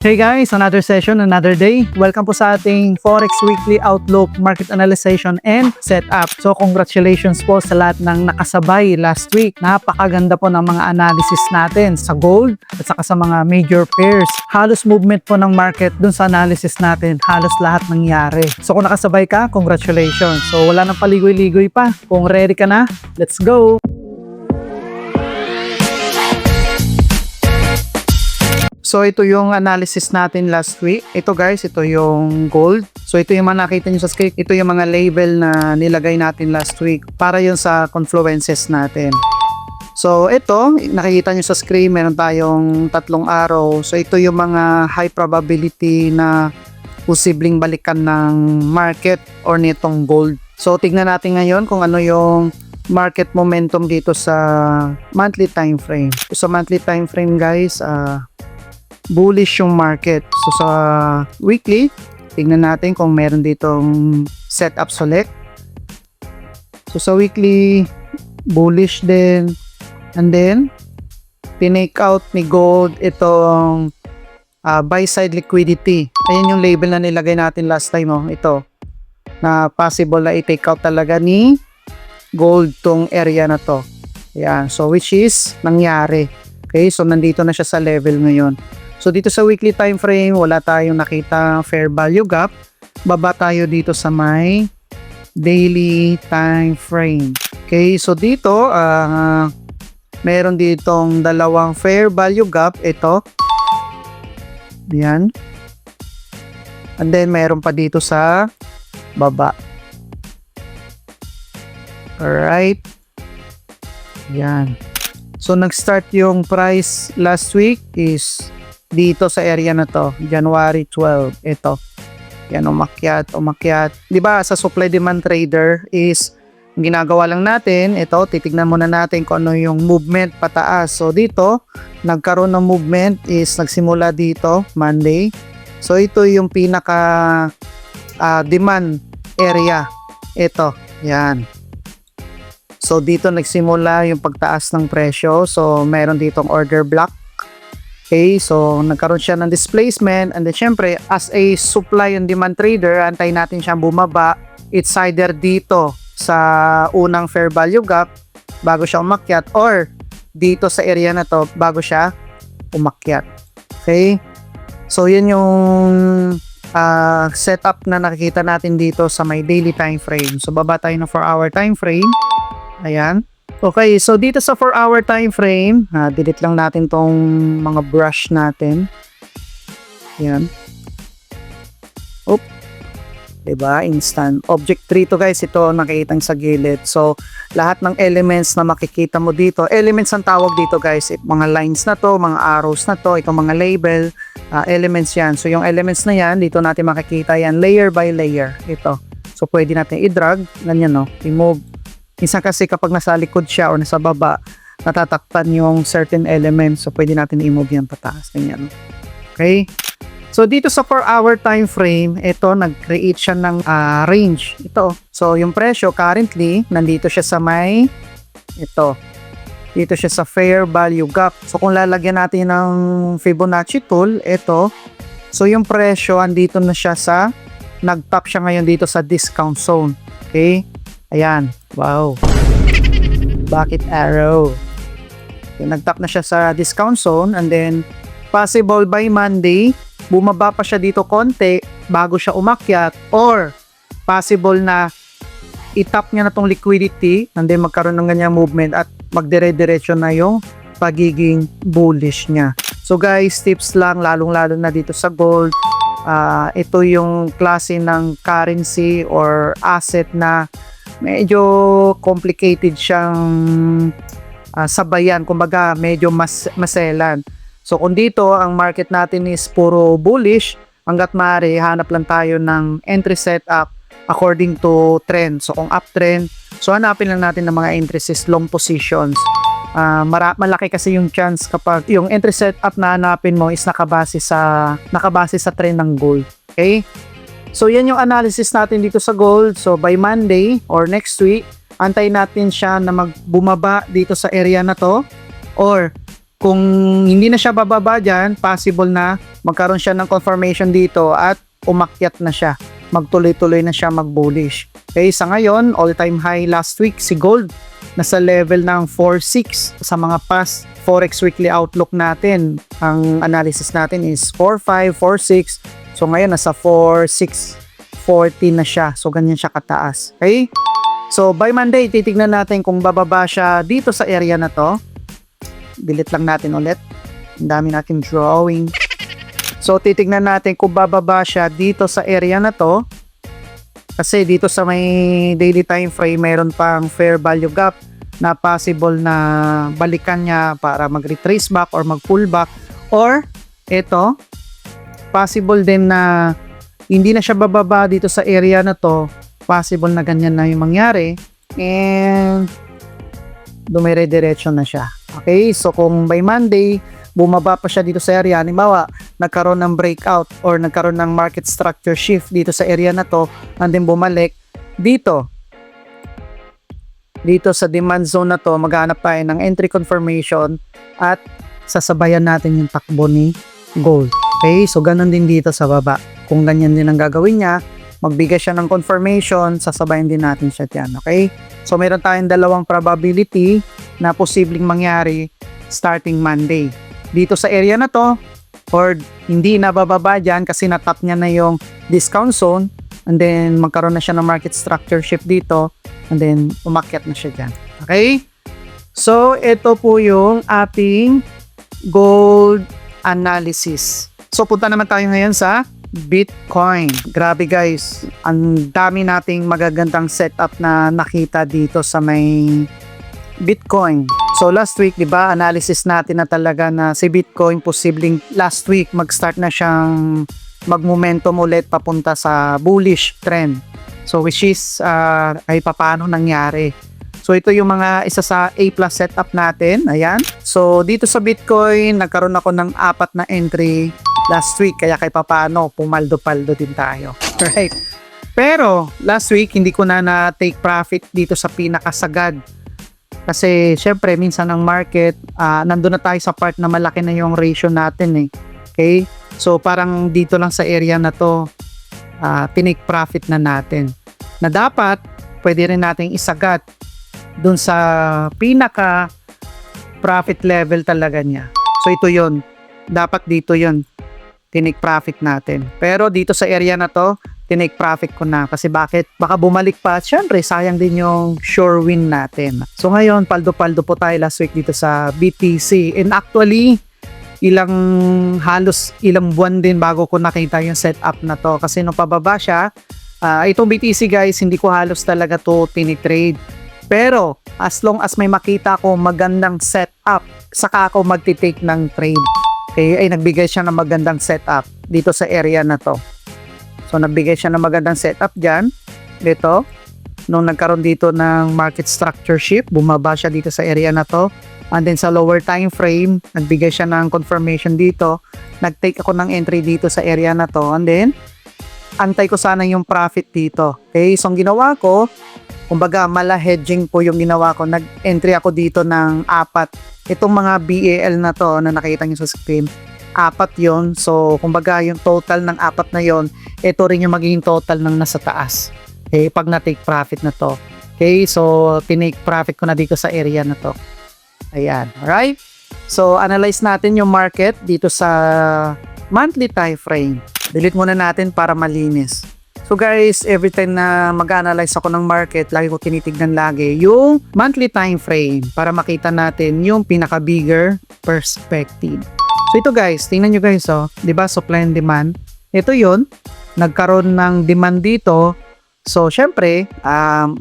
Hey guys, another session, another day. Welcome po sa ating Forex Weekly Outlook, Market Analyzation and Setup. So congratulations po sa lahat ng nakasabay last week. Napakaganda po ng mga analysis natin sa gold at saka sa mga major pairs. Halos movement po ng market dun sa analysis natin. Halos lahat nangyari. So kung nakasabay ka, congratulations. So wala nang paligoy-ligoy pa. Kung ready ka na, let's go! So ito yung analysis natin last week. Ito guys, ito yung gold. So ito yung mga nakita nyo sa screen. Ito yung mga label na nilagay natin last week para yun sa confluences natin. So ito, nakikita nyo sa screen, meron tayong tatlong arrow. So ito yung mga high probability na posibleng balikan ng market or nitong gold. So tignan natin ngayon kung ano yung market momentum dito sa monthly time frame. So sa monthly time frame guys, bullish yung market. So sa weekly, tingnan natin kung meron ditong setup select. So sa weekly, bullish din. And then, tinake out ni gold itong buy side liquidity. Ayan yung label na nilagay natin last time. Ito, na possible na i-take out talaga ni gold tong area na to. Ayan. So which is nangyari. Okay, so nandito na siya sa level ngayon. So dito sa weekly time frame, wala tayong nakita fair value gap. Baba tayo dito sa may daily time frame. Okay, so dito meron ditong dalawang fair value gap. Ito. Yan. And then meron pa dito sa baba. Alright. Yan. So nag-start yung price last week is dito sa area na to, January 12, ito. Yan, umakyat. 'Di ba sa supply demand trader is ginagawa lang natin, ito, titignan muna natin kung ano yung movement pataas. So dito, nagkaroon ng movement is nagsimula dito, Monday. So ito yung pinaka demand area. Ito, yan. So dito nagsimula yung pagtaas ng presyo. So meron ditong order block. Okay, so nagkaroon siya ng displacement and then syempre as a supply and demand trader, antay natin siyang bumaba. It's either dito sa unang fair value gap bago siya umakyat or dito sa area na to bago siya umakyat. Okay, so yun yung setup na nakikita natin dito sa may daily time frame. So baba tayo ng 4-hour time frame. Ayan. Okay, so dito sa 4-hour time frame, delete lang natin tong mga brush natin. Ayan. Oop. Diba? Instant. Object 3 to guys, ito nakikitang sa gilid. So, lahat ng elements na makikita mo dito, elements ang tawag dito guys, mga lines na to, mga arrows na to, itong mga label, elements yan. So, yung elements na yan, dito natin makikita yan, layer by layer. Ito. So, pwede natin i-drag, ganyan no, i-move. Minsan kasi kapag nasa likod siya o nasa baba, natatakpan yung certain elements. So, pwede natin i-move yan pataas. Ganyan. Okay? So, dito sa 4-hour time frame, ito, nag-create siya ng range. Ito. So, yung presyo currently, nandito siya sa may, ito. Dito siya sa fair value gap. So, kung lalagyan natin ng Fibonacci tool, ito. So, yung presyo, andito na siya sa, nag-top siya ngayon dito sa discount zone. Okay? Ayan. Wow. Bakit arrow? So, nag-top na siya sa discount zone and then possible by Monday, bumaba pa siya dito konti bago siya umakyat or possible na i-top niya na tong liquidity and then magkaroon ng ganyang movement at magdire-diretso na yung pagiging bullish niya. So guys, tips lang lalong-lalo na dito sa gold. Ito yung klase ng currency or asset na medyo complicated siyang sabayan, kumbaga medyo maselan. So kung dito ang market natin is puro bullish, hanggat maaari hanap lang tayo ng entry setup according to trend. So kung uptrend, so hanapin lang natin ng mga entries long positions. Malaki kasi yung chance kapag yung entry setup na hanapin mo is nakabase sa trend ng gold. Okay? So, yan yung analysis natin dito sa gold. So, by Monday or next week, antay natin siya na bumaba dito sa area na to or Kung hindi na siya bababa dyan, possible na magkaroon siya ng confirmation dito at umakyat na siya. Magtuloy-tuloy na siya mag-bullish. Okay, sa ngayon, all-time high last week si gold nasa level ng 4.6. Sa mga past Forex weekly outlook natin, ang analysis natin is 4.5, 4.6. So ngayon nasa 4.640 na siya. So ganyan siya kataas. Okay? So by Monday, titignan natin kung bababa siya dito sa area na to. Delete lang natin ulit. Ang dami natin drawing. So titignan natin kung bababa siya dito sa area na to. Kasi dito sa may daily time frame, mayroon pang fair value gap na possible na balikan niya para mag-retrace back or mag-pull back. Or ito, possible din na hindi na siya bababa dito sa area na to. Possible na ganyan na yung mangyari. And dumire-diretso na siya. Okay, so kung by Monday, bumaba pa siya dito sa area, halimbawa, nagkaroon ng breakout or nagkaroon ng market structure shift dito sa area na to, and then bumalik dito sa demand zone na to, maghanap tayo ng entry confirmation at sasabayan natin yung takbo ni gold. Okay, so ganun din dito sa baba. Kung ganyan din ang gagawin niya, magbigay siya ng confirmation, sasabayan din natin siya dyan. Okay, so meron tayong dalawang probability na posibleng mangyari starting Monday. Dito sa area na to, or hindi na bababa dyan kasi natap niya na yung discount zone, and then magkaroon na siya ng market structure shift dito, and then umakyat na siya dyan. Okay? So, ito po yung ating gold analysis. So, punta naman tayo ngayon sa Bitcoin. Grabe guys, ang dami nating magagandang setup na nakita dito sa may Bitcoin. So last week, 'di ba, analysis natin na talaga na si Bitcoin posibleng last week mag-start na siyang mag-momentum ulit papunta sa bullish trend. So which is ay papaano nangyari. So ito yung mga isa sa A+ setup natin. Ayan. So dito sa Bitcoin, nagkaroon ako ng 4 na entry last week, kaya kay papaano pumaldo-paldo din tayo. Right? Pero last week hindi ko na take profit dito sa pinakasagad. Kasi syempre minsan ang market nandun na tayo sa part na malaki na yung ratio natin eh. Okay? So parang dito lang sa area na to tinake profit na natin. Na dapat pwede rin nating isagat dun sa pinaka profit level talaga niya. So ito yon. Dapat dito yon. Tinake profit natin. Pero dito sa area na to, tinake profit ko na. Kasi bakit? Baka bumalik pa. Siyempre, sayang din yung sure win natin. So ngayon, paldo-paldo po tayo last week dito sa BTC. And actually, halos ilang buwan din bago ko nakita yung setup na to. Kasi nung pababa siya, itong BTC guys, hindi ko halos talaga to tinitrade. Pero, as long as may makita ko magandang setup, saka ako magtitake ng trade. Okay, ay nagbigay siya ng magandang setup dito sa area na to. So nagbigay siya ng magandang setup dyan. Dito, nung nagkaroon dito ng market structure shift, bumaba siya dito sa area na to. And then sa lower time frame, nagbigay siya ng confirmation dito. Nag-take ako ng entry dito sa area na to. And then, antay ko sana yung profit dito. Okay, so ang ginawa ko, kumbaga mala hedging po yung ginawa ko. Nag-entry ako dito ng 4. Itong mga BAL na to na nakita nyo sa screen, 4 yon. So, kumbaga yung total ng 4 na yon, ito rin yung magiging total ng nasa taas. Okay, pag na-take profit na to. Okay, so tinake profit ko na dito sa area na to. Ayan, alright? So, analyze natin yung market dito sa monthly time frame. Delete muna natin para malinis. So guys, every time na mag-analyze ako ng market, lagi ko tinitignan lagi yung monthly time frame para makita natin yung pinaka-bigger perspective. So ito guys, tingnan nyo guys, oh, 'di ba, supply and demand. Ito 'yon, nagkaroon ng demand dito. So syempre,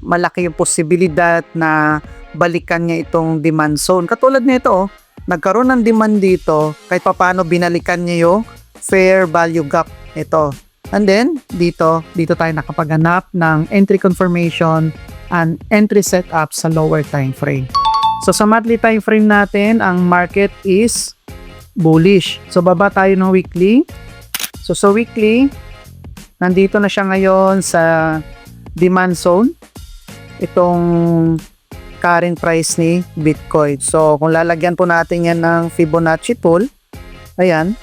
malaki yung posibilidad na balikan niya itong demand zone. Katulad nito, oh, nagkaroon ng demand dito, kahit papaano binalikan niya yung fair value gap ito. And then, dito tayo nakapaghanap ng entry confirmation and entry setup sa lower time frame. So, sa monthly time frame natin, ang market is bullish. So, baba tayo ng weekly. So, sa weekly, nandito na siya ngayon sa demand zone. Itong current price ni Bitcoin. So, kung lalagyan po natin yan ng Fibonacci tool, ayan.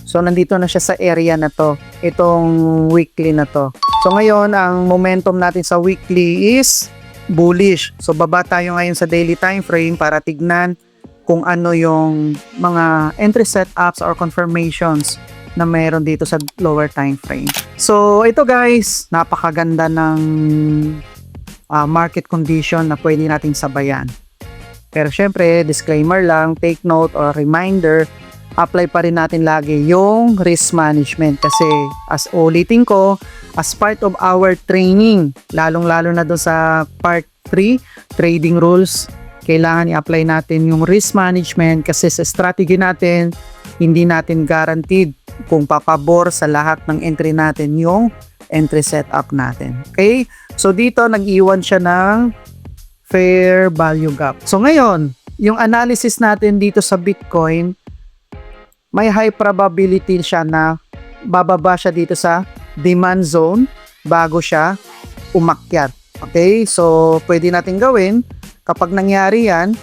So, nandito na siya sa area na to. Itong weekly na to. So, ngayon, ang momentum natin sa weekly is bullish. So, baba tayo ngayon sa daily time frame para tignan kung ano yung mga entry setups or confirmations na meron dito sa lower time frame. So, ito guys, napakaganda ng market condition na pwede nating sabayan. Pero syempre, disclaimer lang, take note or reminder, apply pa rin natin lagi yung risk management kasi as ulitin ko, as part of our training, lalong-lalo na doon sa part 3, trading rules, kailangan i-apply natin yung risk management kasi sa strategy natin, hindi natin guaranteed kung papabor sa lahat ng entry natin yung entry setup natin. Okay? So dito nag-iwan siya ng fair value gap. So ngayon, yung analysis natin dito sa Bitcoin, may high probability siya na bababa siya dito sa demand zone bago siya umakyat. Okay? So pwede natin gawin kapag nangyari yan,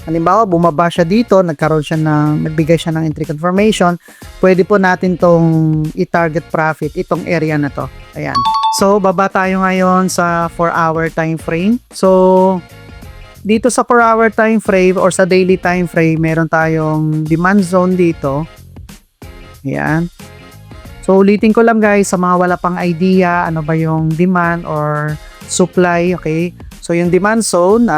halimbawa, bumaba siya dito, nagbigay siya ng entry confirmation, pwede po natin tong i-target profit, itong area na to. Ayan. So, baba tayo ngayon sa 4-hour time frame. So, dito sa 4-hour time frame or sa daily time frame, meron tayong demand zone dito. Ayan. So, ulitin ko lang guys, sa mga wala pang idea, ano ba yung demand or supply, okay? So, yung demand zone,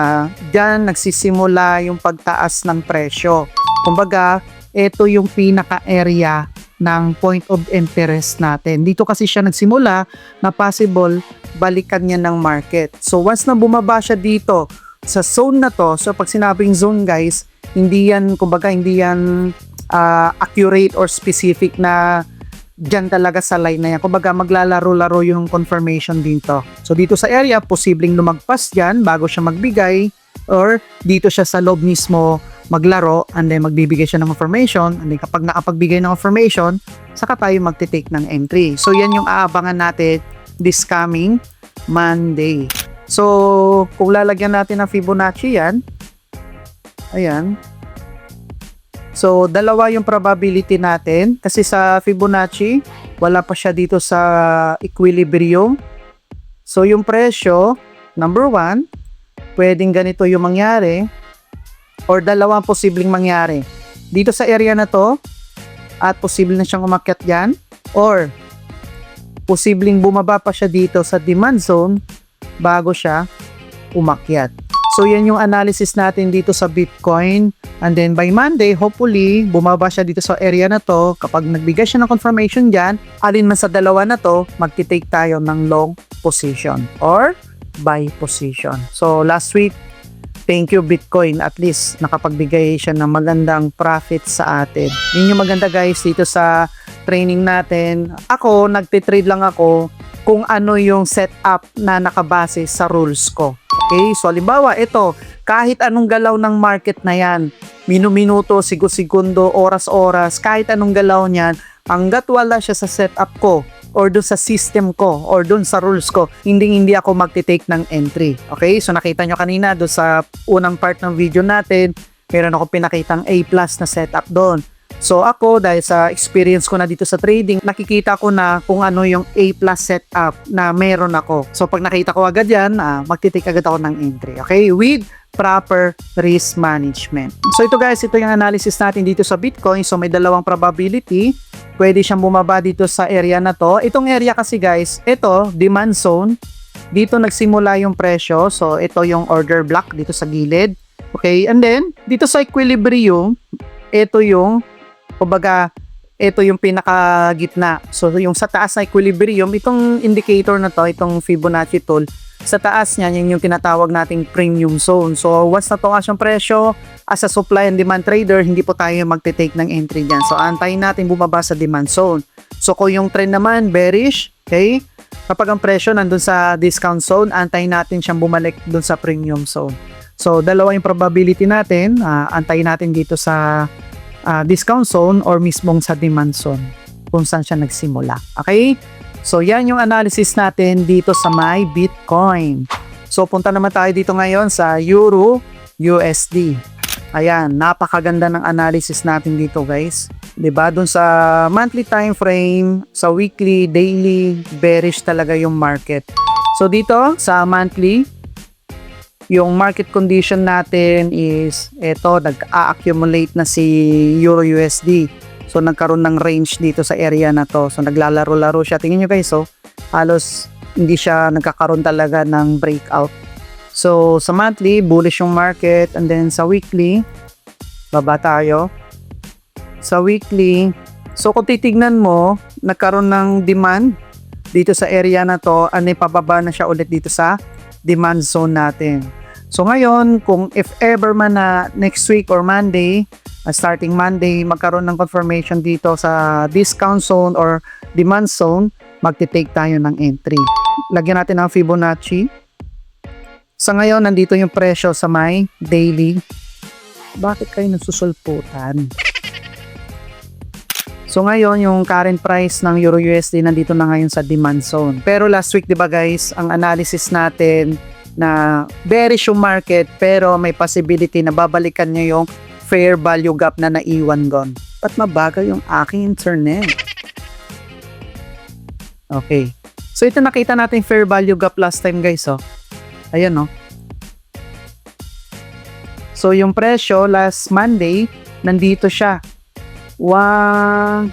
dyan nagsisimula yung pagtaas ng presyo. Kumbaga, ito yung pinaka-area ng point of interest natin. Dito kasi siya nagsimula na possible balikan niya ng market. So, once na bumaba siya dito sa zone na to, so pag sinabing zone guys, hindi yan, kumbaga, hindi yan accurate or specific na dyan talaga sa line na yan. Kumbaga maglalaro-laro yung confirmation dito. So dito sa area, posibleng lumagpas dyan bago siya magbigay or dito siya sa loob mismo maglaro and then magbibigay siya ng confirmation and then kapag nakapagbigay ng confirmation, saka tayo magte-take ng entry. So yan yung aabangan natin this coming Monday. So kung lalagyan natin ng Fibonacci yan, ayan. So, dalawa yung probability natin kasi sa Fibonacci, wala pa siya dito sa equilibrium. So, yung presyo, number 1, pwedeng ganito yung mangyari or dalawang posibleng mangyari. Dito sa area na to, at posible na siyang umakyat dyan or posibleng bumaba pa siya dito sa demand zone bago siya umakyat. So, yan yung analysis natin dito sa Bitcoin. And then, by Monday, hopefully, bumaba siya dito sa area na to. Kapag nagbigay siya ng confirmation dyan, alin man sa dalawa na to, magti-take tayo ng long position or buy position. So, last week, thank you Bitcoin. At least, nakapagbigay siya ng magandang profit sa atin. Yun yung maganda guys dito sa training natin. Ako, nagtitrade lang ako kung ano yung setup na nakabase sa rules ko. Okay, so halimbawa ito, kahit anong galaw ng market na yan, minuto, segundo, oras-oras, kahit anong galaw niyan, hanggat wala siya sa setup ko or doon sa system ko or doon sa rules ko, hindi ako magti-take ng entry. Okay, so nakita nyo kanina doon sa unang part ng video natin, meron ako pinakitang A+ na setup doon. So ako, dahil sa experience ko na dito sa trading, nakikita ko na kung ano yung A+ setup na meron ako. So pag nakita ko agad yan, magtitake agad ako ng entry. Okay? With proper risk management. So ito guys, ito yung analysis natin dito sa Bitcoin. So may dalawang probability. Pwede siyang bumaba dito sa area na to. Itong area kasi guys, ito, demand zone. Dito nagsimula yung presyo. So ito yung order block dito sa gilid. Okay? And then, dito sa equilibrium, ito yung kumbaga, ito yung pinakagitna. So, yung sa taas na equilibrium, itong indicator na to, itong Fibonacci tool, sa taas niya, yun yung tinatawag nating premium zone. So, once natukas yung presyo, as a supply and demand trader, hindi po tayo magte-take ng entry dyan. So, antayin natin bumaba sa demand zone. So, kung yung trend naman, bearish, okay? Kapag ang presyo nandun sa discount zone, antayin natin siyang bumalik dun sa premium zone. So, dalawa yung probability natin. Antayin natin dito sa discount zone or mismong sa demand zone kung saan siya nagsimula. Okay? So, yan yung analysis natin dito sa my Bitcoin. So, So punta naman tayo dito ngayon sa Euro USD. Ayan, napakaganda ng analysis natin dito guys. 'Di ba? Doon sa monthly time frame, sa weekly, daily, bearish talaga yung market. So dito sa monthly, yung market condition natin is eto, nag-a-accumulate na si Euro USD. So nagkaroon ng range dito sa area na to. So naglalaro-laro siya. Tingnan nyo guys, so halos hindi siya nagkakaroon talaga ng breakout. So sa monthly, bullish yung market, and then sa weekly, baba tayo. Sa weekly, so kung titignan mo, nagkaroon ng demand dito sa area na to, and pababa na siya ulit dito sa demand zone natin. So ngayon, kung if ever man na next week or Monday, starting Monday, magkaroon ng confirmation dito sa discount zone or demand zone, magti-take tayo ng entry. Lagyan natin ng Fibonacci. Sa ngayon, nandito yung presyo sa may daily. Bakit kayo nagsusulputan? So ngayon, yung current price ng Euro USD nandito na ngayon sa demand zone. Pero last week, di ba guys, ang analysis natin na bearish yung market pero may possibility na babalikan nyo yung fair value gap na naiwan gon. Ba't mabagal yung aking internet? Okay. So ito nakita natin fair value gap last time guys. Oh. Ayan oh. So yung presyo last Monday, nandito siya. Wow.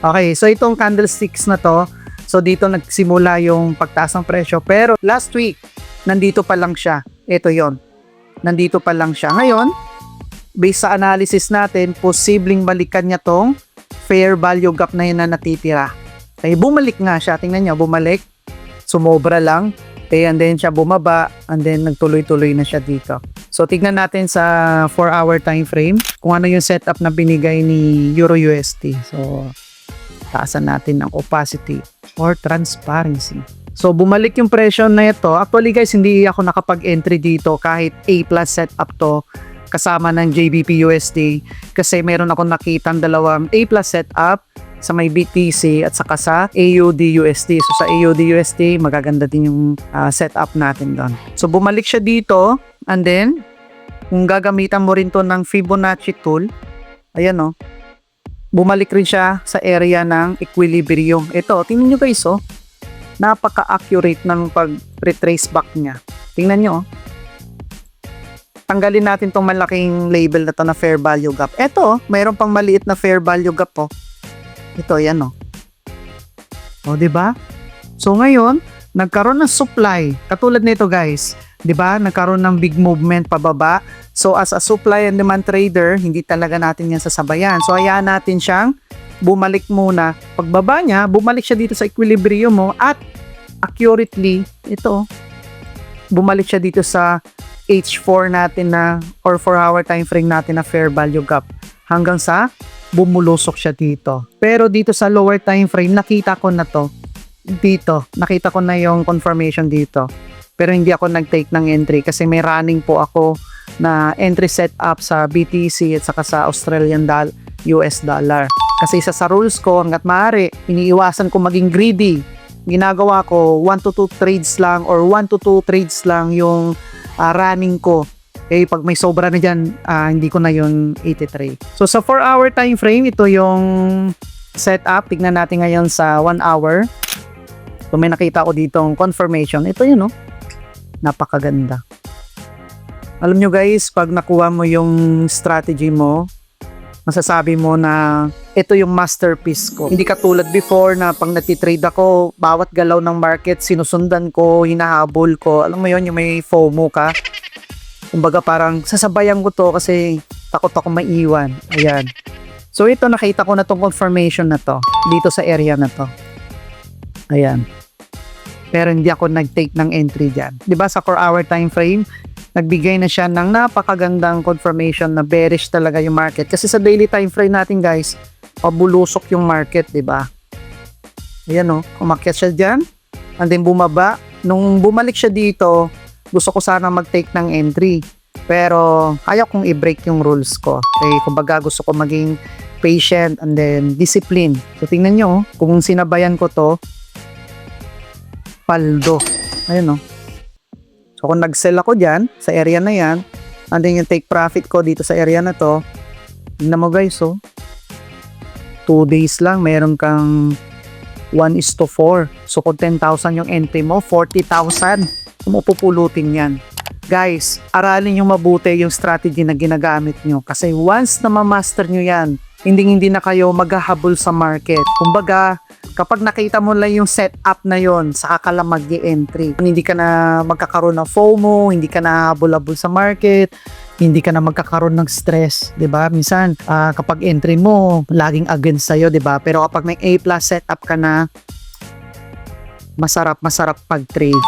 Okay, so itong candlesticks na to, so dito nagsimula yung pagtaas ng presyo. Pero last week, nandito pa lang siya. Ito yon. Nandito pa lang siya. Ngayon, based sa analysis natin, posibleng balikan niya tong fair value gap na yun na natitira. Okay, bumalik nga siya. Tingnan niyo, bumalik. Sumobra lang. Okay, and then siya bumaba, and then nagtuloy-tuloy na siya dito. So, tignan natin sa 4-hour time frame kung ano yung setup na binigay ni Euro USD. So, taasan natin ang opacity or transparency. So, bumalik yung presyo na ito. Actually guys, hindi ako nakapag-entry dito kahit A+ setup to kasama ng JBP USD kasi meron ako nakitang dalawang A+ setup sa may BTC at saka sa AUD USD. So sa AUD USD, magaganda din yung setup natin doon. So bumalik siya dito, and then kung gagamitan mo rin to ng Fibonacci tool, ayan o, bumalik rin siya sa area ng equilibrium. Ito, tingnan nyo guys o, napaka-accurate ng pag-retrace back niya. Tingnan nyo o. Tanggalin natin tong malaking label na to na fair value gap. Ito, mayroon pang maliit na fair value gap o. Ito, yan o. O, diba? So, ngayon, nagkaroon ng supply. Katulad nito, guys. Diba? Nagkaroon ng big movement pababa. So, as a supply and demand trader, hindi talaga natin yan sasabayan. So, hayaan natin siyang bumalik muna. Pagbaba niya, bumalik siya dito sa equilibrium mo at accurately, ito, bumalik siya dito sa H4 natin na or 4-hour time frame natin na fair value gap hanggang sa bumulusok siya dito. Pero dito sa lower time frame, nakita ko na to. Dito, nakita ko na yung confirmation dito. Pero hindi ako nag-take ng entry kasi may running po ako na entry setup sa BTC at saka sa Australian US dollar. Kasi isa sa rules ko, hanggat maaari, iniiwasan ko maging greedy. Ginagawa ko 1 to 2 trades lang or 1 to 2 trades lang yung running ko. Eh, pag may sobra na dyan, hindi ko na yun 83. So, sa 4-hour time frame, ito yung setup. Tignan natin ngayon sa 1 hour. So, may nakita ko ditong confirmation. Ito yun, no? Napakaganda. Alam nyo guys, pag nakuha mo yung strategy mo, masasabi mo na ito yung masterpiece ko. Hindi katulad before na pag natitrade ako, bawat galaw ng market, sinusundan ko, hinahabol ko. Alam mo yun, yung may FOMO ka. Kumbaga parang sasabayan ko to kasi takot ako maiwan. Ayan. So ito, nakita ko na tong confirmation na to dito sa area na to. Ayan. Pero hindi ako nag-take ng entry dyan. Diba sa 4-hour time frame, nagbigay na siya ng napakagandang confirmation na bearish talaga yung market. Kasi sa daily time frame natin guys, pabulusok yung market, diba? Ayan o, umakyat siya dyan. And then bumaba. Nung bumalik siya dito, gusto ko sana mag-take ng entry. Pero ayaw kong i-break yung rules ko. Okay, kumbaga gusto ko maging patient and then discipline. So tingnan nyo, kung sinabayan ko to, paldo. Ayun o. So kung nag-sell ako dyan, sa area na yan, and then yung take profit ko dito sa area na to, tignan mo guys, so 2 days lang, meron kang 1:4. So kung 10,000 yung entry mo, 40,000 pupulutin yan. Guys, aralin yung mabuti yung strategy na ginagamit nyo. Kasi once na ma-master nyo yan, hindi na kayo maghahabol sa market. Kumbaga, kapag nakita mo lang yung setup na yon, saka ka lang mag-entry. Hindi ka na magkakaroon ng FOMO, hindi ka na habol-habol sa market, hindi ka na magkakaroon ng stress, 'di ba? Minsan, kapag entry mo, laging against sa'yo, 'di ba? Pero kapag may A+ setup ka na, masarap pag-trade.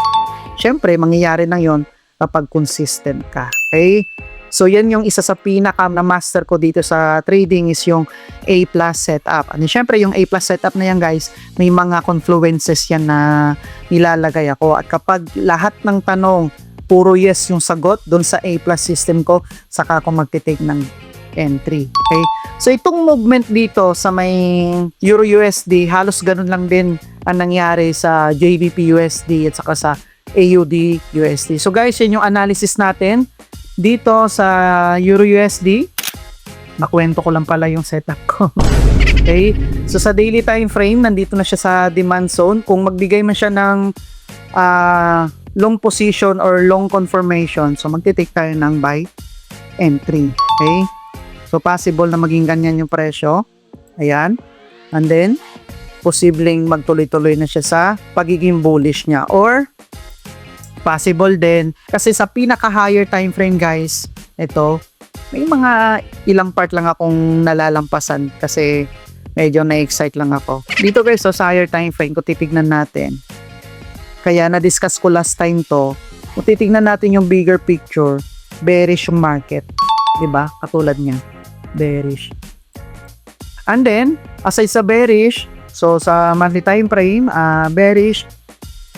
Syempre, mangyayari na yon kapag consistent ka. Okay? So, yan yung isa sa pinaka na master ko dito sa trading is yung A+ setup. And syempre, yung A+ setup na yan guys, may mga confluences yan na nilalagay ako. At kapag lahat ng tanong, puro yes yung sagot doon sa A+ system ko, saka ako magtitake ng entry. Okay? So, itong movement dito sa may Euro USD, halos ganun lang din ang nangyari sa JBP USD at saka sa AUD USD. So, guys, yan yung analysis natin dito sa Euro USD. Nakwento ko lang pala yung setup ko. Okay? So sa daily time frame, nandito na siya sa demand zone. Kung magbigay man siya ng long position or long confirmation, so magtitake tayo ng buy entry. Okay? So possible na maging ganyan yung presyo. Ayan. And then, posibleng magtuloy-tuloy na siya sa pagiging bullish niya. Or possible din kasi sa pinaka higher time frame guys, ito may mga ilang part lang akong nalalampasan kasi medyo na-excite lang ako dito guys. So sa higher time frame, kung titignan natin, kaya na-discuss ko last time to, kung titignan natin yung bigger picture, bearish yung market, diba? Katulad niya, bearish. And then aside sa bearish, so sa monthly time frame, bearish,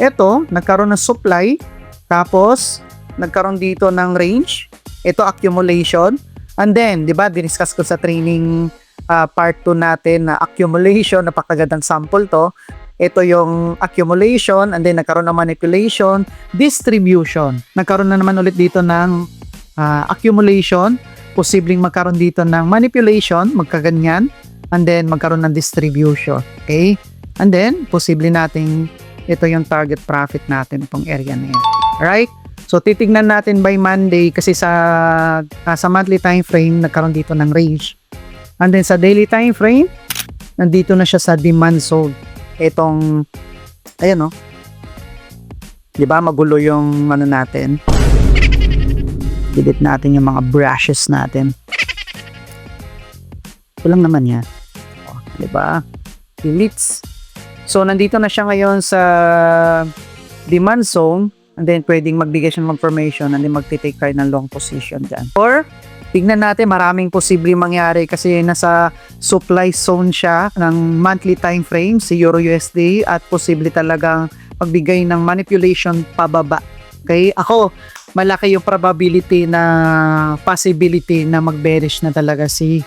ito nagkaroon ng supply. Tapos, nagkaroon dito ng range. Ito, accumulation. And then, di ba, diniscuss ko sa training part 2 natin na accumulation, napakagandang sample to. Ito yung accumulation, and then nagkaroon ng manipulation, distribution. Nagkaroon na naman ulit dito ng accumulation. Posibleng magkaroon dito ng manipulation, magkaganyan. And then, magkaroon ng distribution. Okay? And then, posible nating ito yung target profit natin itong area na yan. Alright? So, titignan natin by Monday kasi sa monthly time frame, nagkaroon dito ng range. And then, sa daily time frame, nandito na siya sa demand zone. Itong, ayan o. Diba, magulo yung ano natin. Delete natin yung mga brushes natin. Ito lang naman yan. O, diba? Deletes. So, nandito na siya ngayon sa demand zone. And then, pwedeng magbigay siya ng confirmation and then magtitake tayo ng long position dyan. Or, tignan natin, maraming posibleng mangyari kasi nasa supply zone siya ng monthly time frame, si Euro USD, at posible talagang magbigay ng manipulation pababa. Okay? Ako, malaki yung probability na possibility na mag-bearish na talaga si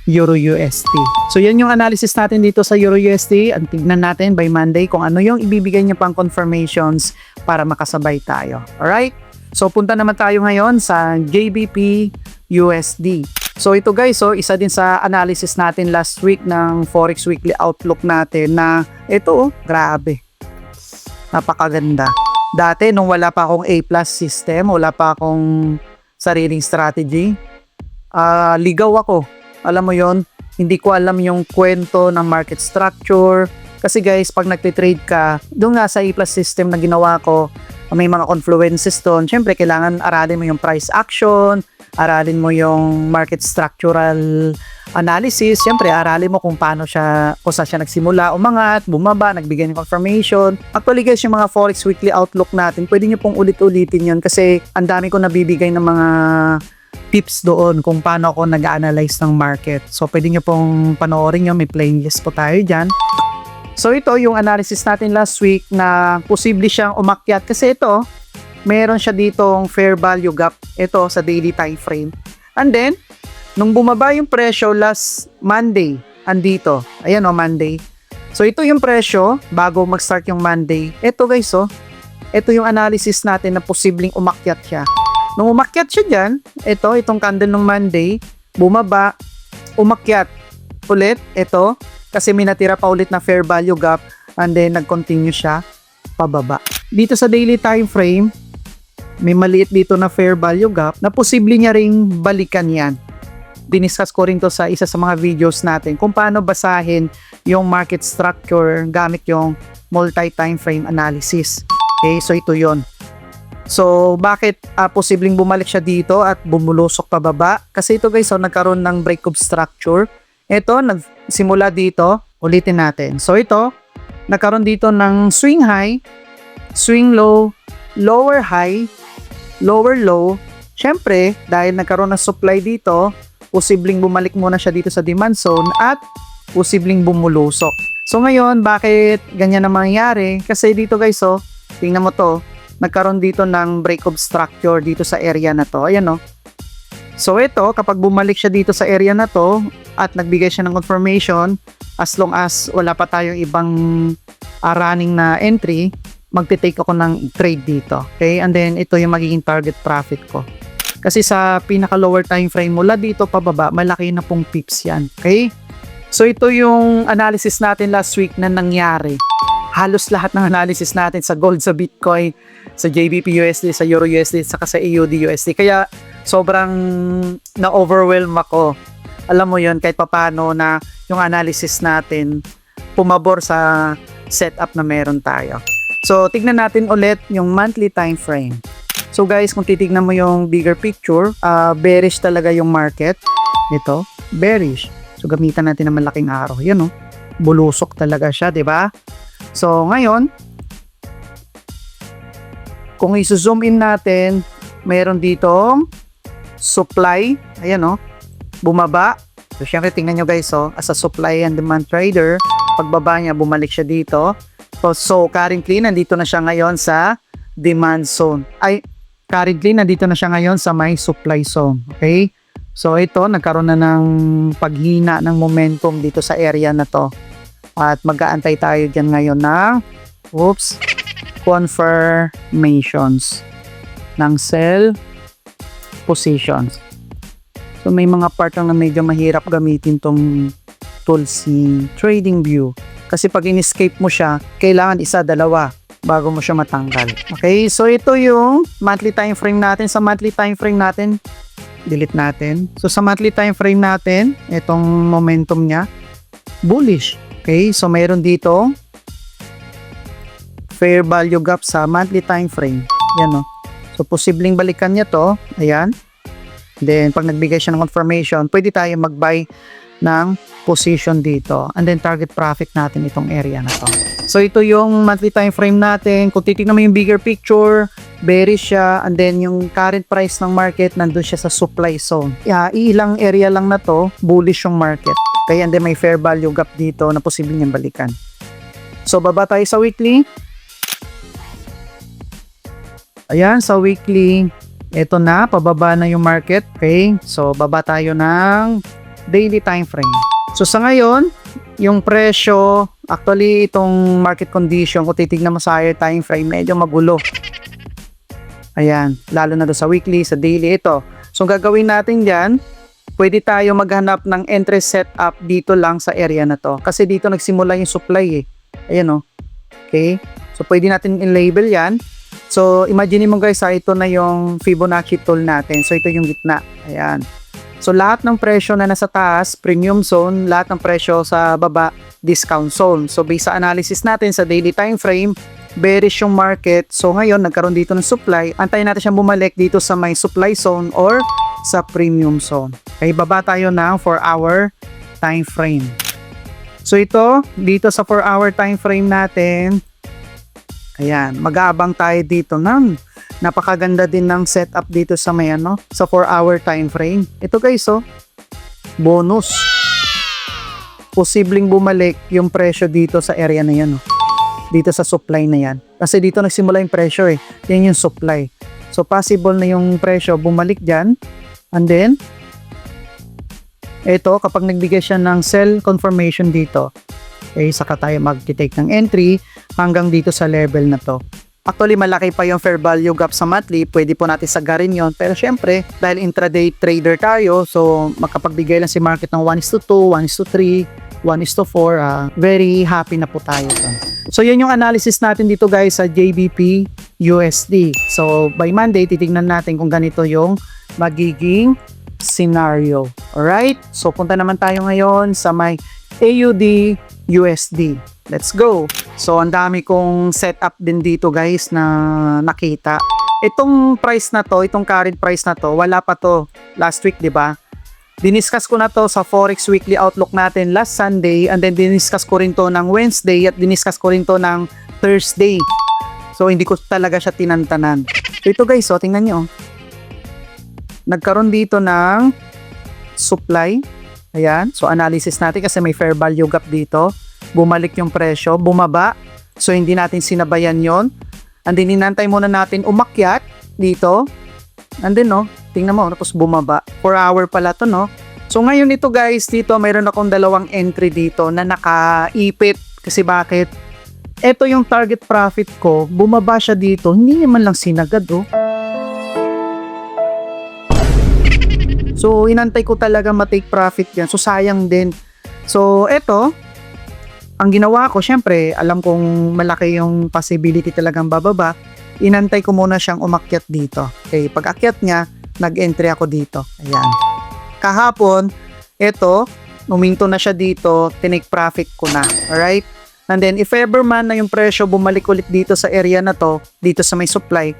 Euro USD. So, yan yung analysis natin dito sa Euro USD. At tignan natin by Monday kung ano yung ibibigay niya pang confirmations para makasabay tayo. Alright? So, punta naman tayo ngayon sa JBP USD. So, ito guys, so, isa din sa analysis natin last week ng Forex Weekly Outlook natin na ito, grabe. Napakaganda. Dati, nung wala pa akong A+ system, wala pa akong sariling strategy, ligaw ako. Alam mo yon, hindi ko alam yung kwento ng market structure. Kasi guys, pag nagtitrade ka, doon nga sa A+ system na ginawa ko, may mga confluences doon. Siyempre, kailangan aralin mo yung price action, aralin mo yung market structural analysis. Siyempre, aralin mo kung paano siya, kung saan siya nagsimula, umangat, bumaba, nagbigay ng confirmation. Actually guys, yung mga Forex Weekly Outlook natin, pwede nyo pong ulit-ulitin yun kasi ang dami ko nabibigay ng mga tips doon kung paano ako nag-analyze ng market. So, pwede nyo pong panoorin nyo. May playlist po tayo dyan. So, ito yung analysis natin last week na posible siyang umakyat. Kasi ito, meron siya ditong fair value gap. Ito sa daily time frame. And then, nung bumaba yung presyo last Monday, andito. Ayan o, Monday. So, ito yung presyo bago mag-start yung Monday. Ito guys, oh. ito yung analysis natin na posibleng umakyat siya. Nung umakyat siya dyan, itong candle ng Monday, bumaba, umakyat ulit, ito, kasi may natira pa ulit na fair value gap, and then nag-continue siya pababa. Dito sa daily time frame, may maliit dito na fair value gap na posible niya ring balikan yan. Diniscuss ko rin to sa isa sa mga videos natin kung paano basahin yung market structure gamit yung multi-time frame analysis. Okay, so ito yon. So, bakit posibleng bumalik siya dito at bumulusok pababa? Kasi ito guys, nagkaroon ng break of structure. Ito, nagsimula dito. Ulitin natin. So, ito, nagkaroon dito ng swing high, swing low, lower high, lower low. Siyempre, dahil nagkaroon ng supply dito, posibleng bumalik muna siya dito sa demand zone at posibleng bumulusok. So, ngayon, bakit ganyan na mangyayari? Kasi dito guys, tingnan mo to, nagkaroon dito ng break of structure dito sa area na to. Ayan, So, ito, kapag bumalik siya dito sa area na to at nagbigay siya ng confirmation, as long as wala pa tayong ibang running na entry, magte-take ako ng trade dito. Okay? And then, ito yung magiging target profit ko. Kasi sa pinaka-lower time frame mula dito pababa, malaki na pong pips yan. Okay? So, ito yung analysis natin last week na nangyari. Halos lahat ng analysis natin sa gold, sa Bitcoin, sa JBP USD, sa Euro USD, saka sa AUD USD. Kaya sobrang na-overwhelm ako. Alam mo yon, kahit papano na yung analysis natin pumabor sa setup na meron tayo. So, tignan natin ulit yung monthly time frame. So guys, kung titignan mo yung bigger picture, bearish talaga yung market. Ito, bearish. So, gamitan natin ng malaking araw. Yan bulusok talaga siya, di ba? So, ngayon, kung i-zoom in natin, mayroon ditong supply. Ayan, bumaba. So, syempre, tingnan nyo guys, as a supply and demand trader, pagbaba niya, bumalik siya dito. So, currently, nandito na siya ngayon sa demand zone. Currently, nandito na siya ngayon sa may supply zone. Okay? So, ito, nagkaroon na ng paghina ng momentum dito sa area na to. At mag-aantay tayo dyan ngayon ng confirmations ng sell positions. So may mga part lang na medyo mahirap gamitin tong tools si TradingView. Kasi pag in-escape mo siya, kailangan isa, dalawa bago mo siya matanggal. Okay, so ito yung monthly time frame natin. Sa monthly time frame natin, delete natin. So sa monthly time frame natin, itong momentum niya, bullish. Okay, so mayroon dito fair value gap sa monthly time frame. Yan So posibleng balikan niya to. Ayan. Then pag nagbigay siya ng confirmation, pwede tayo mag-buy ng position dito. And then target profit natin itong area na to. So ito yung monthly time frame natin. Kung titignan mo yung bigger picture, bearish siya. And then yung current price ng market, nandun siya sa supply zone. Ilang area lang na to, bullish yung market. Kaya hindi may fair value gap dito na posibleng niyang balikan. So, baba tayo sa weekly. Ayan, sa weekly, ito na, pababa na yung market. Okay, so baba tayo ng daily time frame. So, sa ngayon, yung presyo, actually, itong market condition, kung titignan mo sa higher time frame, medyo magulo. Ayan, lalo na doon sa weekly, sa daily, ito. So, gagawin natin dyan, pwede tayo maghanap ng entry setup dito lang sa area na to. Kasi dito nagsimula yung supply Ayan Okay. So, pwede natin i-label yan. So, imagine mo guys, ito na yung Fibonacci tool natin. So, ito yung gitna. Ayan. So, lahat ng presyo na nasa taas, premium zone. Lahat ng presyo sa baba, discount zone. So, based sa analysis natin sa daily time frame, bearish yung market. So, ngayon, nagkaroon dito ng supply. Antayin natin siyang bumalik dito sa may supply zone or sa premium zone. Okay, baba tayo ng 4-hour time frame. So ito, dito sa 4-hour time frame natin, ayan, mag-aabang tayo dito ng napakaganda din ng setup dito sa may sa 4-hour time frame. Ito guys, bonus. Posibleng bumalik yung presyo dito sa area na yan, dito sa supply na yan. Kasi dito nagsimula yung presyo yan yung supply. So possible na yung presyo bumalik dyan. And then, ito, kapag nagbigay siya ng sell confirmation dito, saka tayo mag-take ng entry hanggang dito sa level na to. Actually, malaki pa yung fair value gap sa monthly. Pwede po natin sagarin yon. Pero syempre, dahil intraday trader tayo, so makapagbigay lang si market ng 1:2, 1:3, 1:4, very happy na po tayo. So, yan yung analysis natin dito guys sa JBP USD. So, by Monday, titignan natin kung ganito yung magiging scenario. Alright? So, punta naman tayo ngayon sa may AUD USD. Let's go. So, ang dami kong setup din dito guys na nakita. Itong price na to, itong current price na to, wala pa to last week, di ba? Diniscuss ko na to sa Forex Weekly Outlook natin last Sunday, and then diniscuss ko rin to ng Wednesday at diniscuss ko rin to ng Thursday. So, hindi ko talaga siya tinantanan. So, ito guys, so, tingnan nyo. Nagkaroon dito ng supply. Ayan. So, analysis natin kasi may fair value gap dito. Bumalik yung presyo, bumaba. So, hindi natin sinabayan yon. And then, inantay muna natin umakyat dito. And then, no, tingnan mo, tapos bumaba. 4 hour pala to, no? So, ngayon ito guys, dito, mayroon akong dalawang entry dito na nakaipit. Kasi bakit? Ito yung target profit ko. Bumaba siya dito. Hindi naman lang sinagad, oh. So, inantay ko talaga ma-take profit yan. So, sayang din. So, eto, ang ginawa ko, syempre, alam kong malaki yung possibility talagang bababa. Inantay ko muna siyang umakyat dito. Okay, pag akyat niya, nag-entry ako dito. Ayan. Kahapon, eto, uminto na siya dito, tinake profit ko na. Alright? And then, if ever man na yung presyo bumalik ulit dito sa area na to, dito sa may supply,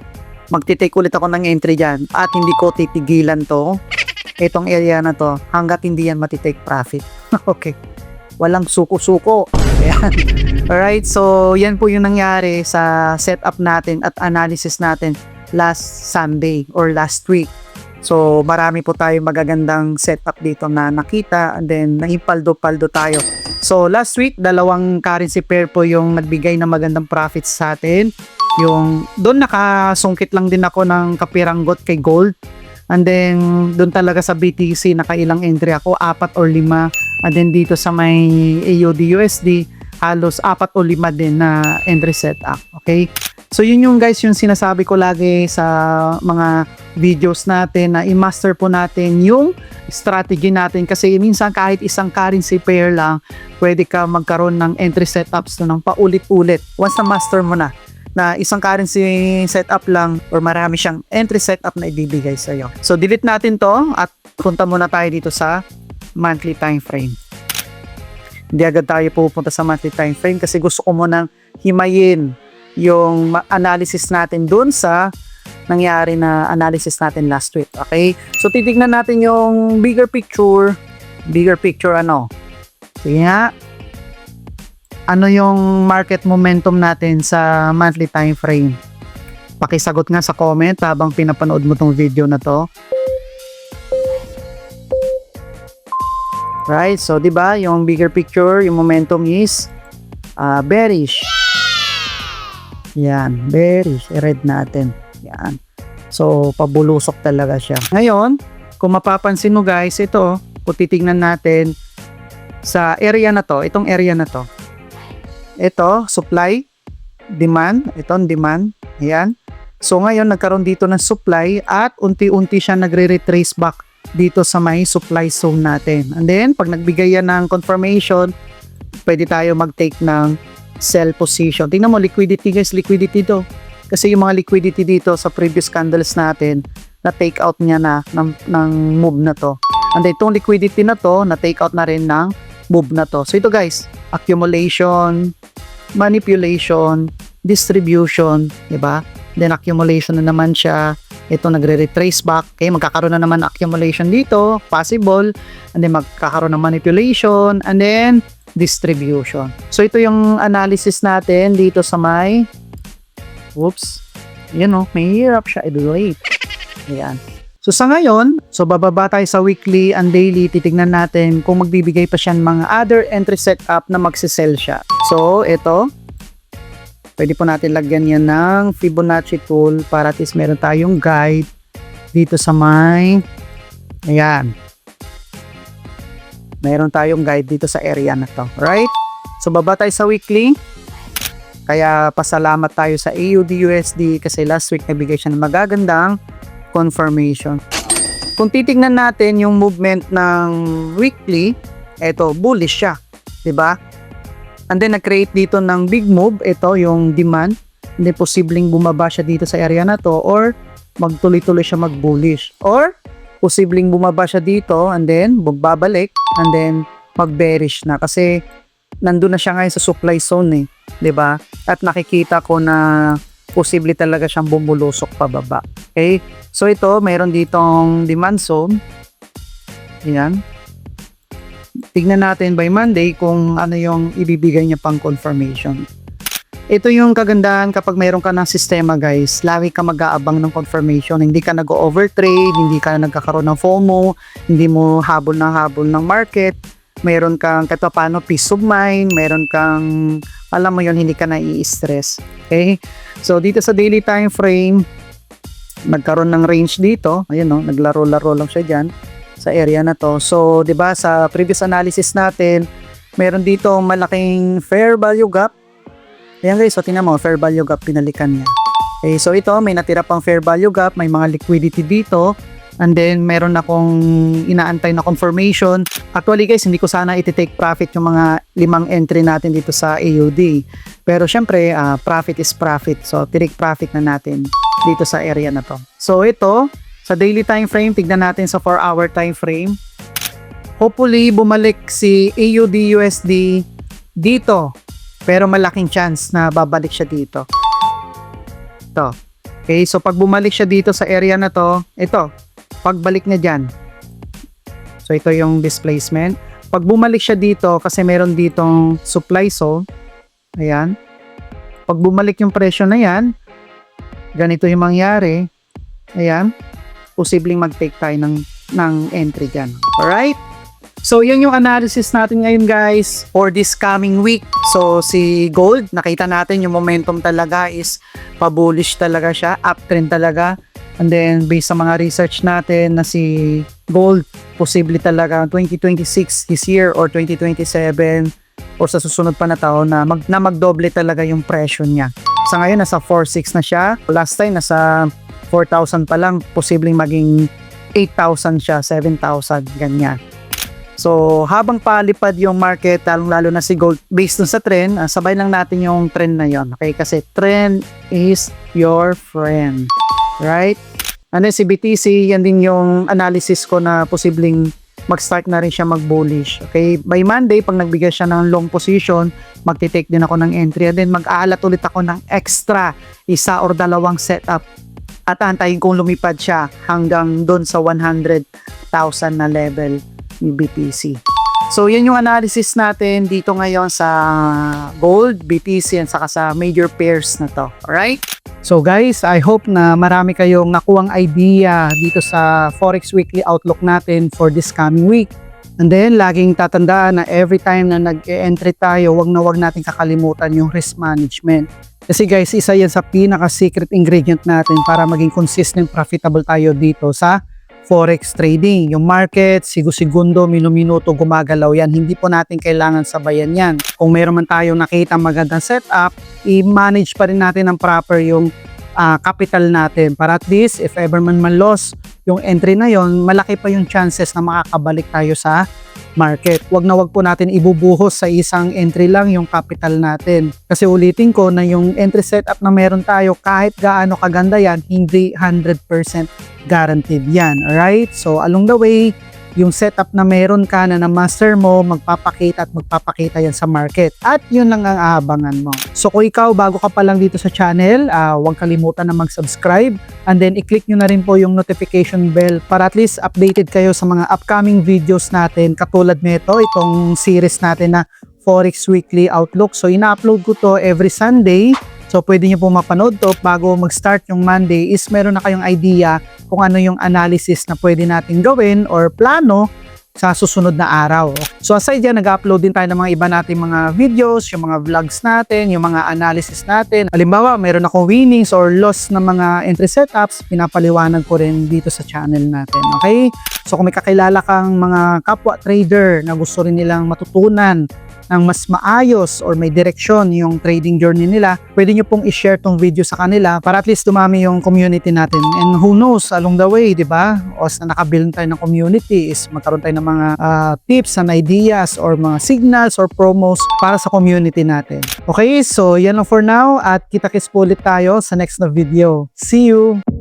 magtitake ulit ako ng entry dyan. At hindi ko titigilan to, itong area na to, hanggat hindi yan matitake profit. Okay. Walang suko-suko. Ayan. Alright, so yan po yung nangyari sa setup natin at analysis natin last Sunday or last week. So marami po tayong magagandang setup dito na nakita, and then naimpaldo-paldo tayo. So last week, dalawang currency pair po yung nagbigay ng magandang profits sa atin. Yung doon nakasungkit lang din ako ng kapiranggot kay gold. And then, doon talaga sa BTC, nakailang entry ako, 4 or 5. And then dito sa may AUD USD, halos 4 o 5 din na entry setup. Okay? So, yun yung guys, yung sinasabi ko lagi sa mga videos natin na i-master po natin yung strategy natin. Kasi minsan kahit isang currency pair lang, pwede ka magkaroon ng entry setups ng paulit-ulit. Once na master mo na isang currency setup lang or marami siyang entry setup na ibibigay sa iyo. So, delete natin to at punta muna tayo dito sa monthly time frame. Hindi agad tayo pupunta sa monthly time frame kasi gusto ko munang himayin yung analysis natin dun sa nangyari na analysis natin last week. Okay? So, titignan natin yung bigger picture. Bigger picture ano? Sige nga. Ano yung market momentum natin sa monthly time frame? Pakisagot nga sa comment habang pinapanood mo tong video na to. Right, so 'di ba, yung bigger picture, yung momentum is bearish. Yan, bearish, red natin. Yan. So pabulusok talaga siya. Ngayon, kung mapapansin mo guys, ito, kung titingnan natin sa area na to, itong area na to. Ito, supply, demand, itong demand, ayan. So ngayon, nagkaroon dito ng supply at unti-unti siya nagre-retrace back dito sa may supply zone natin. And then, pag nagbigay yan ng confirmation, pwede tayo mag-take ng sell position. Tingnan mo, liquidity guys, liquidity to. Kasi yung mga liquidity dito sa previous candles natin, na-take out niya na ng move na to. And then, itong liquidity na to, na-take out na rin ng move na to. So ito guys, accumulation, manipulation, distribution, di ba? Then accumulation na naman siya. Ito nagre-retrace back. Okay, magkakaroon na naman accumulation dito, possible. And then magkakaroon ng manipulation, and then distribution. So ito yung analysis natin dito sa may may hirap siya i-delete. Ayan. So sa ngayon, so bababa tayo sa weekly and daily, titignan natin kung magbibigay pa siya ng mga other entry setup na magsisell siya. So ito, pwede po natin lagyan yan ng Fibonacci tool para at least meron tayong guide dito sa may, ayan. Meron tayong guide dito sa area na to, right? So baba tayo sa weekly. Kaya pasalamat tayo sa AUD-USD kasi last week nabigay siya ng magagandang confirmation. Kung titingnan natin yung movement ng weekly, eto bullish siya, 'di ba? And then nag-create dito ng big move, ito yung demand. Hindi posibleng bumaba siya dito sa area na to or magtuloy-tuloy siya mag-bullish or posibleng bumaba siya dito and then babalik and then mag-bearish na kasi nandun na siya ngayon sa supply zone 'di ba? At nakikita ko na posible talaga siyang bumulusok pababa. Okay? So ito, mayroon ditong demand zone. Ayan. Tignan natin by Monday kung ano yung ibibigay niya pang confirmation. Ito yung kagandahan kapag mayroon ka ng sistema guys, lagi ka mag-aabang ng confirmation, hindi ka nag-overtrade, hindi ka nagkakaroon ng FOMO, hindi mo habol ng market, mayroon kang kahit paano peace of mind, mayroon kang, alam mo yun, hindi ka nai-stress. Okay? So dito sa daily time frame, nagkaroon ng range dito, ayun no, naglaro-laro lang siya dyan sa area na to. So 'di ba sa previous analysis natin, mayroon dito malaking fair value gap. Ayan guys, so tingnan mo, fair value gap, pinalikan niya. Okay, so ito, may natira pang fair value gap, may mga liquidity dito, and then meron akong inaantay na confirmation. Actually guys, hindi ko sana iti-take profit yung mga 5 entry natin dito sa AUD. Pero syempre, profit is profit. So, take profit na natin dito sa area na to. So ito, sa daily time frame, tignan natin sa 4-hour time frame. Hopefully, bumalik si AUD-USD dito. Pero malaking chance na babalik siya dito. Ito. Okay, so pag bumalik siya dito sa area na to, ito, pagbalik niya dyan. So ito yung displacement. Pag bumalik siya dito, kasi meron ditong supply zone, ayan. Pag bumalik yung presyo na yan, ganito yung mangyari, ayan, posibleng mag-take tayo ng entry dyan. Alright? So, yun yung analysis natin ngayon guys for this coming week. So, si gold, nakita natin yung momentum talaga is pa-bullish talaga siya, uptrend talaga. And then, based sa mga research natin na si gold, posible talaga 2026 this year or 2027 or sa susunod pa na taon na magdoble talaga yung presyo niya. Sa ngayon, nasa 4.6 na siya. Last time, nasa 4,000 pa lang, posibleng maging 8,000 siya, 7,000, ganyan. So, habang palipad yung market, lalo na si gold, based dun sa trend, sabay lang natin yung trend na yon. Okay? Kasi trend is your friend. Right? And then si BTC, yan din yung analysis ko na posibleng mag-start na rin siya mag-bullish. Okay? By Monday, pag nagbigay siya ng long position, magti-take din ako ng entry. And then mag-aalat ulit ako ng extra, 1 or 2 setup. At antayin kong lumipad siya hanggang doon sa 100,000 na level ni BTC. So, yan yung analysis natin dito ngayon sa gold, BTC, and saka sa major pairs na to. Alright? So guys, I hope na marami kayong nakuhang idea dito sa Forex Weekly Outlook natin for this coming week. And then, laging tatandaan na every time na nag-entry tayo, wag natin kakalimutan yung risk management. Kasi guys, isa yan sa pinaka-secret ingredient natin para maging consistent profitable tayo dito sa Forex trading. Yung market, segundo, minuto gumagalaw yan. Hindi po natin kailangan sabayan yan. Kung meron man tayong nakita magandang setup, i-manage pa rin natin ng proper yung capital natin. Para at least, if ever man loss yung entry na yon, malaki pa yung chances na makakabalik tayo sa market. Wag po natin ibubuhos sa isang entry lang yung capital natin. Kasi ulitin ko na yung entry setup na meron tayo, kahit gaano kaganda yan, hindi 100% guaranteed yan. Alright? So along the way, yung setup na meron ka na master mo, magpapakita yan sa market. At yun lang ang aabangan mo. So kung ikaw, bago ka pa lang dito sa channel, huwag kalimutan na mag-subscribe. And then i-click nyo na rin po yung notification bell para at least updated kayo sa mga upcoming videos natin. Katulad nito, itong series natin na Forex Weekly Outlook. So ina-upload ko to every Sunday. So pwede nyo po mapanood to bago mag-start yung Monday is meron na kayong idea kung ano yung analysis na pwede natin gawin or plano sa susunod na araw. So aside dyan, nag-upload din tayo ng mga iba nating mga videos, yung mga vlogs natin, yung mga analysis natin. Halimbawa, meron akong winnings or loss na mga entry setups, pinapaliwanag ko rin dito sa channel natin. Okay? So kung may kakilala kang mga kapwa trader na gusto rin nilang matutunan ng mas maayos or may direksyon yung trading journey nila, pwede nyo pong i-share tong video sa kanila para at least dumami yung community natin. And who knows, along the way, di ba? O na nakabuild tayo ng community is magkaroon tayo ng mga tips and ideas or mga signals or promos para sa community natin. Okay, so yan lang for now at kita-kits po ulit tayo sa next na video. See you!